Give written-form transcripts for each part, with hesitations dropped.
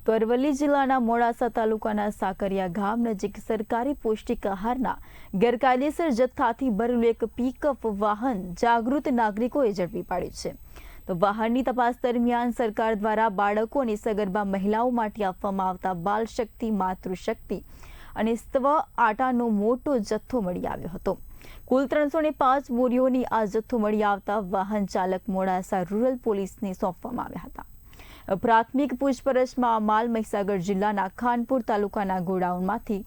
તો અરવલ્લી જિલ્લાના મોડાસા તાલુકાના સાકરિયા ગામ નજીક સરકારી પૌષ્ટિક આહારના ગેરકાયદેસર જથ્થાથી ભરેલું એક પિકઅપ વાહન જાગૃત નાગરિકોએ ઝડપી પાડ્યું છે। તો વાહનની તપાસ દરમિયાન સરકાર દ્વારા બાળકો અને સગર્ભા મહિલાઓ માટે આપવામાં આવતા બાલ શક્તિ, માતૃશક્તિ અને સ્વ આટાનો મોટો જથ્થો મળી આવ્યો હતો। કુલ 305 બોરીઓની આ જથ્થો મળી આવતા વાહન ચાલક મોડાસા રૂરલ પોલીસને સોંપવામાં આવ્યા હતા। પ્રાથમિક પૂછપરછમાં માલ મહીસાગર જિલ્લાના ખાનપુર તાલુકાના ગોડાઉનમાંથી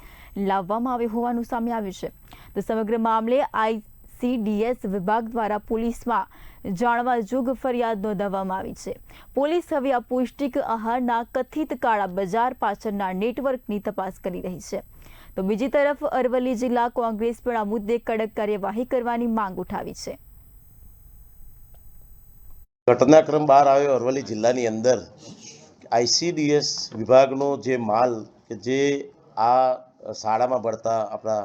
લાવવામાં આવ્યો હોવાનું સામે આવ્યું છે। તો સમગ્ર મામલે ICDS વિભાગ દ્વારા પોલીસમાં જાણવા જોગ ફરિયાદ નોંધાવવામાં આવી છે। પોલીસ હવે આ પૌષ્ટિક આહારના કથિત કાળા બજાર પાછળના નેટવર્કની તપાસ કરી રહી છે। તો બીજી તરફ અરવલ્લી જિલ્લા કોંગ્રેસ પણ આ મુદ્દે કડક કાર્યવાહી કરવાની માંગ ઉઠાવી છે। ઘટનાક્રમ બહાર આવ્યો અરવલ્લી જિલ્લાની અંદર ICDS વિભાગનો જે માલ કે જે આ શાળામાં ભણતા આપણા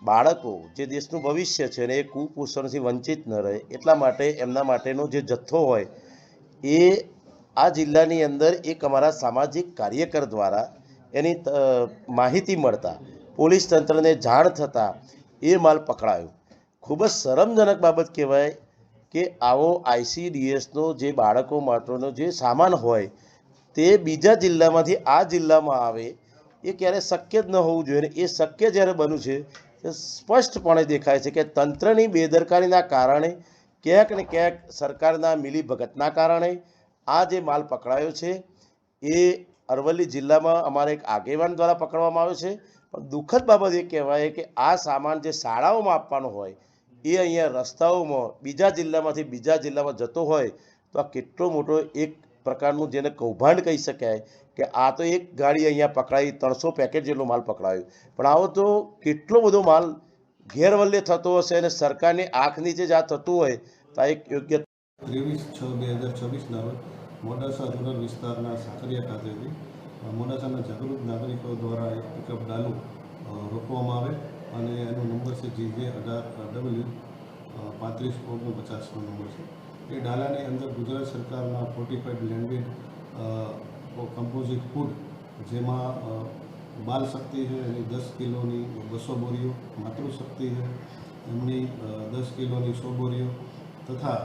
બાળકો જે દેશનું ભવિષ્ય છે અને એ કુપોષણથી વંચિત ન રહે એટલા માટે એમના માટેનો જે જથ્થો હોય એ આ જિલ્લાની અંદર એક અમારા સામાજિક કાર્યકર દ્વારા એની માહિતી મળતા પોલીસ તંત્રને જાણ થતાં એ માલ પકડાયો। ખૂબ જ શરમજનક બાબત કહેવાય કે આવો ICDSનો જે બાળકો માટેનો જે સામાન હોય તે બીજા જિલ્લામાંથી આ જિલ્લામાં આવે એ ક્યારે શક્ય જ ન હોવું જોઈએ। એ શક્ય જ્યારે બન્યું છે તે સ્પષ્ટપણે દેખાય છે કે તંત્રની બેદરકારીના કારણે ક્યાંક ને ક્યાંક સરકારના મિલીભગતના કારણે આ જે માલ પકડાયો છે એ અરવલ્લી જિલ્લામાં અમારા એક આગેવાન દ્વારા પકડવામાં આવ્યો છે। પણ દુઃખદ બાબત એ કહેવાય કે આ સામાન જે શાળાઓમાં આપવાનો હોય એ અહીંયા રસ્તાઓમાં બીજા જિલ્લામાંથી બીજા જિલ્લામાં જતો હોય તો આ કેટલો મોટો એક પ્રકારનું જેને કૌભાંડ કહી શકાય કે આ તો એક ગાડી અહીંયા પકડાઈ 300 પેકેટ જેટલો માલ પકડાયો, પણ આવો તો કેટલો બધો માલ ગેરવલ્લે થતો હશે અને સરકારની આંખ નીચે જ આ થતું હોય તો આ એક યોગ્ય 23/6/2024 ના રોજ મોડાસા રૂરલ વિસ્તારના સાકરિયા ખાતેથી મોડાસાના જાગૃત નાગરિકો દ્વારા એક પિકઅપ ડાલુ રોકવામાં આવે અને એનો નંબર છે GJ18W 3549 નંબર છે। એ ડાલાની અંદર ગુજરાત સરકારના ફોર્ટિફાઈડ લેન્ડવેડ કમ્પોઝિટ ફૂડ જેમાં બાલ શક્તિ છે એની 10 કિલોની 200 બોરીઓ, માતૃશક્તિ છે એમની 10 કિલોની 100 બોરીઓ તથા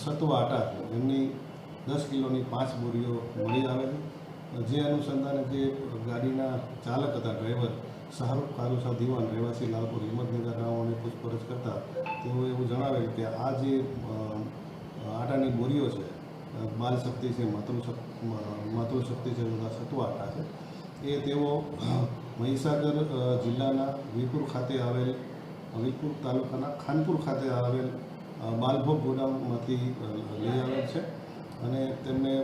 સત્વ આટા એમની 10 કિલોની 5 બોરીઓ મળી આવે છે। જે અનુસંધાને જે ગાડીના ચાલક હતા ડ્રાઈવર શાહરૂખ કારુસા દીવાન રહેવાસી લાલપુર હિંમતનગર ગામોને પૂછપરછ કરતા તેઓ એવું જણાવે કે આ જે આટાની બોરીઓ છે બાલ શક્તિ છે, માતૃશક્તિ છે તથા સત્વ આટા છે એ તેઓ મહીસાગર જિલ્લાના વીરપુર ખાતે આવેલ વીરપુર તાલુકાના ખાનપુર ખાતે આવેલ બાલભોગ ગોડાઉનમાંથી લઈ આવેલ છે અને તેમને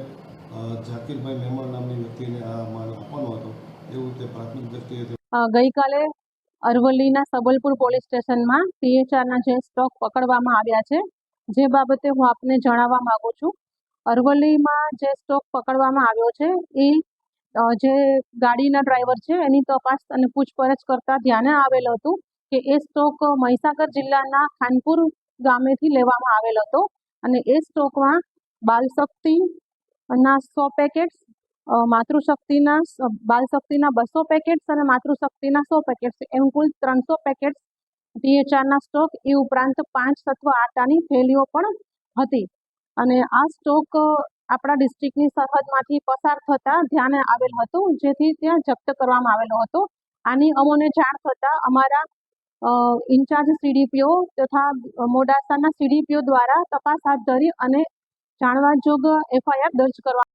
ઝાકીરભાઈ મેમણ નામની વ્યક્તિને આ માલ આપવાનો હતો એવું તે પ્રાથમિક દ્રષ્ટિએ ગઈકાલે અરવલ્લીના સબલપુર પોલીસ સ્ટેશનમાં PHRના જે સ્ટોક પકડવામાં આવ્યા છે જે બાબતે હું આપને જણાવવા માંગુ છું। અરવલ્લીમાં જે સ્ટોક પકડવામાં આવ્યો છે એ જે ગાડીના ડ્રાઈવર છે એની તપાસ અને પૂછપરછ કરતા ધ્યાને આવેલ હતું કે એ સ્ટોક મહીસાગર જિલ્લાના ખાનપુર ગામેથી લેવામાં આવેલ હતો અને એ સ્ટોકમાં બાલશક્તિના 100 પેકેટ્સ, માતૃશક્તિના બાલશક્તિના 200 પેકેટ્સ અને માતૃશક્તિના 100 પેકેટ્સ એમ કુલ 300 પેકેટ્સ PHRના સ્ટોક એ ઉપરાંત 5 સત્વ આટાની થેલીઓ પણ હતી અને આ સ્ટોક આપણા ડિસ્ટ્રિક્ટની સરહદમાંથી પસાર થતા ધ્યાને આવેલ હતું જેથી ત્યાં જપ્ત કરવામાં આવેલો હતો। આની અમોને જાણ થતાં અમારા ઇન્ચાર્જ CDPO તથા મોડાસાના CDPO દ્વારા તપાસ હાથ ધરી અને જાણવા જોગ FIR દર્જ કરવા